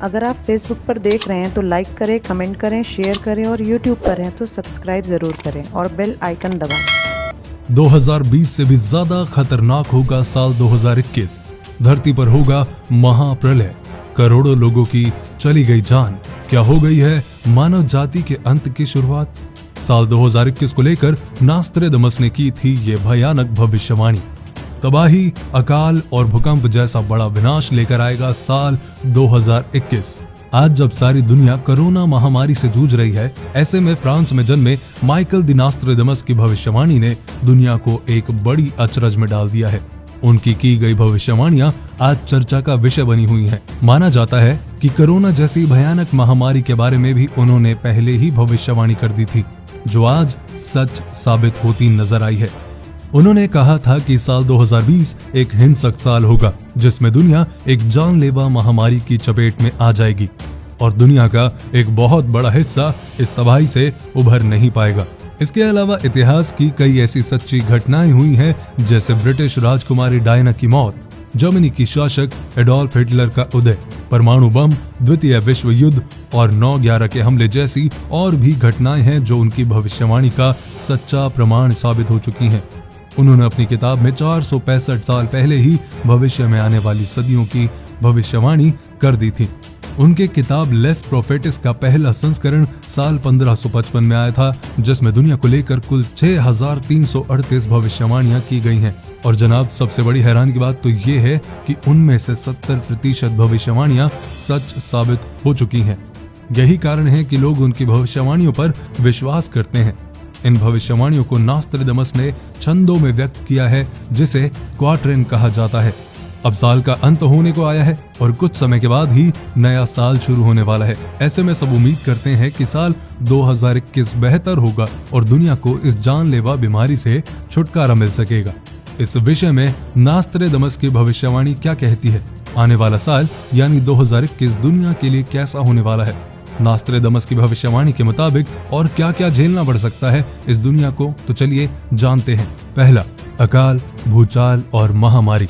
अगर आप फेसबुक पर देख रहे हैं तो लाइक करें, कमेंट करें, शेयर करें और यूट्यूब पर हैं तो सब्सक्राइब ज़रूर करें और बेल आइकन दबाएं। 2020 से भी ज्यादा खतरनाक होगा साल 2021। धरती पर होगा महाप्रलय, करोड़ों लोगों की चली गई जान। क्या हो गई है मानव जाति के अंत की शुरुआत? साल 2021 को लेकर नास्ट्रेडमस ने की थी ये भयानक भविष्यवाणी। तबाही, अकाल और भूकंप जैसा बड़ा विनाश लेकर आएगा साल 2021। आज जब सारी दुनिया कोरोना महामारी से जूझ रही है, ऐसे में फ्रांस में जन्मे माइकल दी नास्ट्रेडमस की भविष्यवाणी ने दुनिया को एक बड़ी अचरज में डाल दिया है। उनकी की गई भविष्यवाणियां आज चर्चा का विषय बनी हुई हैं। माना जाता है कि कोरोना जैसी भयानक महामारी के बारे में भी उन्होंने पहले ही भविष्यवाणी कर दी थी, जो आज सच साबित होती नजर आई है। उन्होंने कहा था कि साल 2020 एक हिंसक साल होगा, जिसमें दुनिया एक जानलेवा महामारी की चपेट में आ जाएगी और दुनिया का एक बहुत बड़ा हिस्सा इस तबाही से उभर नहीं पाएगा। इसके अलावा इतिहास की कई ऐसी सच्ची घटनाएं हुई हैं, जैसे ब्रिटिश राजकुमारी डायना की मौत, जर्मनी की शासक एडोल्फ हिटलर का उदय, परमाणु बम, द्वितीय विश्व युद्ध और 9/11 के हमले जैसी और भी घटनाएं हैं जो उनकी भविष्यवाणी का सच्चा प्रमाण साबित हो चुकी हैं। उन्होंने अपनी किताब में 465 साल पहले ही भविष्य में आने वाली सदियों की भविष्यवाणी कर दी थी। उनके किताब लेस प्रोफेटिस का पहला संस्करण साल 1555 में आया था, जिसमें दुनिया को लेकर कुल 6338 भविष्यवाणियां की गई हैं। और जनाब, सबसे बड़ी हैरानी की बात तो ये है कि उनमें से 70% भविष्यवाणियां सच साबित हो चुकी हैं। यही कारण है कि लोग उनकी भविष्यवाणियों पर विश्वास करते हैं। इन भविष्यवाणियों को नास्ट्रेडमस ने छंदों में व्यक्त किया है, जिसे क्वाट्रेन कहा जाता है। अब साल का अंत होने को आया है और कुछ समय के बाद ही नया साल शुरू होने वाला है। ऐसे में सब उम्मीद करते हैं कि साल 2021 बेहतर होगा और दुनिया को इस जानलेवा बीमारी से छुटकारा मिल सकेगा। इस विषय में नास्ट्रेडमस की भविष्यवाणी क्या कहती है? आने वाला साल यानी 2021 दुनिया के लिए कैसा होने वाला है? नास्ट्रेडमस की भविष्यवाणी के मुताबिक और क्या क्या झेलना पड़ सकता है इस दुनिया को, तो चलिए जानते हैं। पहला, अकाल, भूचाल और महामारी।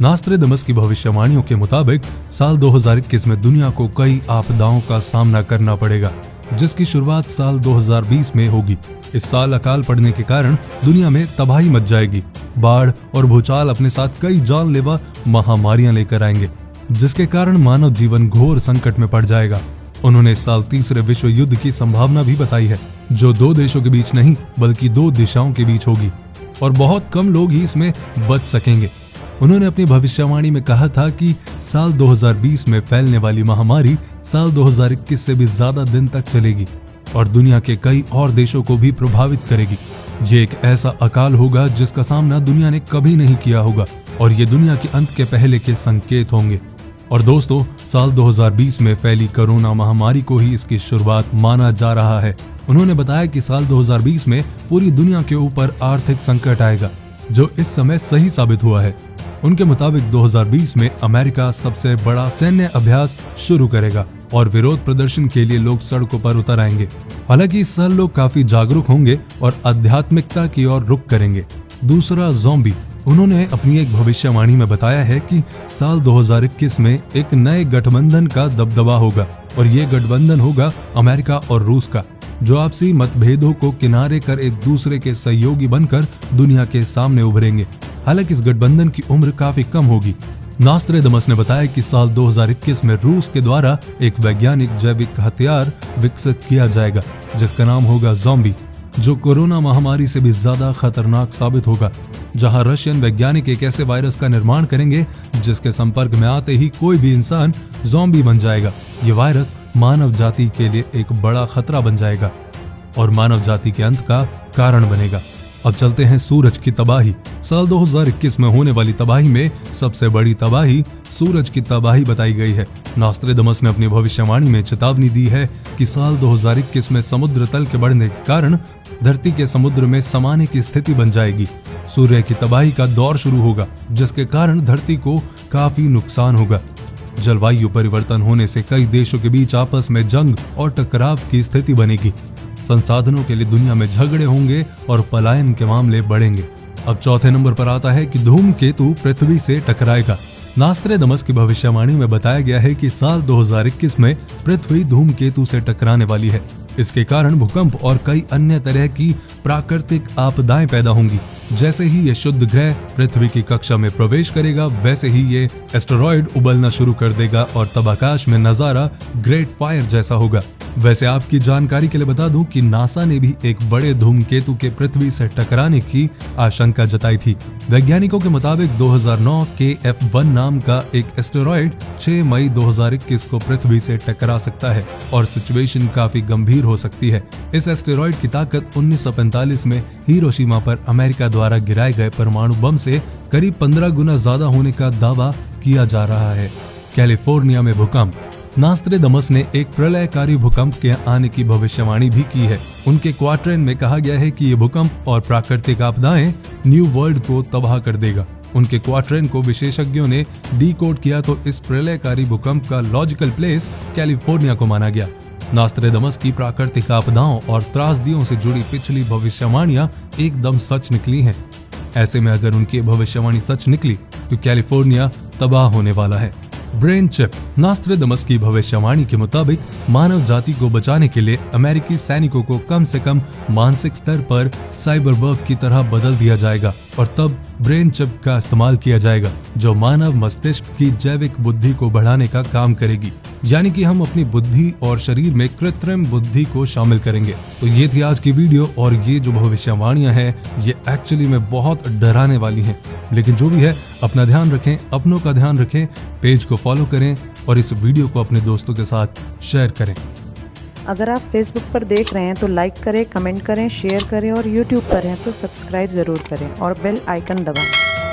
नास्ट्रेडमस की भविष्यवाणियों के मुताबिक साल 2021 में दुनिया को कई आपदाओं का सामना करना पड़ेगा, जिसकी शुरुआत साल 2020 में होगी। इस साल अकाल पड़ने के कारण दुनिया में तबाही मच जाएगी। बाढ़ और भूचाल अपने साथ कई जानलेवा महामारियां लेकर आएंगे, जिसके कारण मानव जीवन घोर संकट में पड़ जाएगा। उन्होंने इस साल तीसरे विश्व युद्ध की संभावना भी बताई है, जो 2 देशों के बीच नहीं बल्कि 2 दिशाओं के बीच होगी और बहुत कम लोग ही इसमें बच सकेंगे। उन्होंने अपनी भविष्यवाणी में कहा था कि साल 2020 में फैलने वाली महामारी साल 2021 से भी ज्यादा दिन तक चलेगी और दुनिया के कई और देशों को भी प्रभावित करेगी। ये एक ऐसा अकाल होगा जिसका सामना दुनिया ने कभी नहीं किया होगा और ये दुनिया के अंत के पहले के संकेत होंगे। और दोस्तों, साल 2020 में फैली कोरोना महामारी को ही इसकी शुरुआत माना जा रहा है। उन्होंने बताया कि साल 2020 में पूरी दुनिया के ऊपर आर्थिक संकट आएगा, जो इस समय सही साबित हुआ है। उनके मुताबिक 2020 में अमेरिका सबसे बड़ा सैन्य अभ्यास शुरू करेगा और विरोध प्रदर्शन के लिए लोग सड़कों पर उतर आएंगे। हालांकि इस साल लोग काफी जागरूक होंगे और आध्यात्मिकता की ओर रुख करेंगे। दूसरा, ज़ॉम्बी। उन्होंने अपनी एक भविष्यवाणी में बताया है कि साल 2021 में एक नए गठबंधन का दबदबा होगा और ये गठबंधन होगा अमेरिका और रूस का, जो आपसी मतभेदों को किनारे कर एक दूसरे के सहयोगी बनकर दुनिया के सामने उभरेंगे। हालांकि इस गठबंधन की उम्र काफी कम होगी। नास्ट्रेडमस ने बताया कि साल 2021 में रूस के द्वारा एक वैज्ञानिक जैविक हथियार विकसित किया जाएगा, जिसका नाम होगा ज़ॉम्बी, जो कोरोना महामारी से भी ज्यादा खतरनाक साबित होगा। जहां रशियन वैज्ञानिक एक ऐसे वायरस का निर्माण करेंगे जिसके संपर्क में आते ही कोई भी इंसान ज़ॉम्बी बन जाएगा। ये वायरस मानव जाति के लिए एक बड़ा खतरा बन जाएगा और मानव जाति के अंत का कारण बनेगा। अब चलते हैं सूरज की तबाही। साल 2021 में होने वाली तबाही में सबसे बड़ी तबाही सूरज की तबाही बताई गई है। नास्ट्रेडमस ने अपनी भविष्यवाणी में चेतावनी दी है कि साल 2021 में समुद्र तल के बढ़ने के कारण धरती के समुद्र में समाने की स्थिति बन जाएगी। सूर्य की तबाही का दौर शुरू होगा, जिसके कारण धरती को काफी नुकसान होगा। जलवायु परिवर्तन होने से कई देशों के बीच आपस में जंग और टकराव की स्थिति बनेगी। संसाधनों के लिए दुनिया में झगड़े होंगे और पलायन के मामले बढ़ेंगे। अब चौथे नंबर पर आता है कि धूमकेतु पृथ्वी से टकराएगा। नास्ट्रेडमस की भविष्यवाणी में बताया गया है कि साल 2021 में पृथ्वी धूमकेतु से टकराने वाली है। इसके कारण भूकंप और कई अन्य तरह की प्राकृतिक आपदाएं पैदा होंगी। जैसे ही ये शुद्ध ग्रह पृथ्वी की कक्षा में प्रवेश करेगा, वैसे ही ये एस्टेरॉयड उबलना शुरू कर देगा और तब आकाश में नजारा ग्रेट फायर जैसा होगा। वैसे आपकी जानकारी के लिए बता दूं कि नासा ने भी एक बड़े धूमकेतु के पृथ्वी से टकराने की आशंका जताई थी। वैज्ञानिकों के मुताबिक 2009 KF1 नाम का एक एस्टेरॉयड 6 मई 2021 को पृथ्वी से टकरा सकता है और सिचुएशन काफी गंभीर हो सकती है। इस एस्टेरॉयड की ताकत 1945 में हिरोशिमा पर अमेरिका द्वारा गिराए गए परमाणु बम से करीब 15 गुना ज्यादा होने का दावा किया जा रहा है। कैलिफोर्निया में भूकंप। नास्ट्रेडमस ने एक प्रलयकारी भूकंप के आने की भविष्यवाणी भी की है। उनके क्वार्टरन में कहा गया है कि ये भूकंप और प्राकृतिक आपदाएं न्यू वर्ल्ड को तबाह कर देगा। उनके क्वार्टरन को विशेषज्ञों ने डिकोड किया तो इस प्रलयकारी भूकंप का लॉजिकल प्लेस कैलिफोर्निया को माना गया। नास्ट्रेडमस की प्राकृतिक आपदाओं और त्रासदियों से जुड़ी पिछली भविष्यवाणियां एकदम सच निकली हैं। ऐसे में अगर उनकी भविष्यवाणी सच निकली तो कैलिफोर्निया तबाह होने वाला है। Brain chip. नास्ट्रेडमस की भविष्यवाणी के मुताबिक मानव जाति को बचाने के लिए अमेरिकी सैनिकों को कम से कम मानसिक स्तर पर साइबरबग की तरह बदल दिया जाएगा और तब ब्रेन चिप का इस्तेमाल किया जाएगा जो मानव मस्तिष्क की जैविक बुद्धि को बढ़ाने का काम करेगी। यानी कि हम अपनी बुद्धि और शरीर में कृत्रिम बुद्धि को शामिल करेंगे। तो ये थी आज की वीडियो और ये जो भविष्यवाणियां हैं ये एक्चुअली में बहुत डराने वाली हैं। लेकिन जो भी है अपना ध्यान रखें, अपनों का ध्यान रखें, पेज को फॉलो करें और इस वीडियो को अपने दोस्तों के साथ शेयर करें। अगर आप फेसबुक पर देख रहे हैं तो लाइक करें, कमेंट करें, शेयर करें और यूट्यूब पर हैं तो सब्सक्राइब ज़रूर करें और बेल आइकन दबाएं।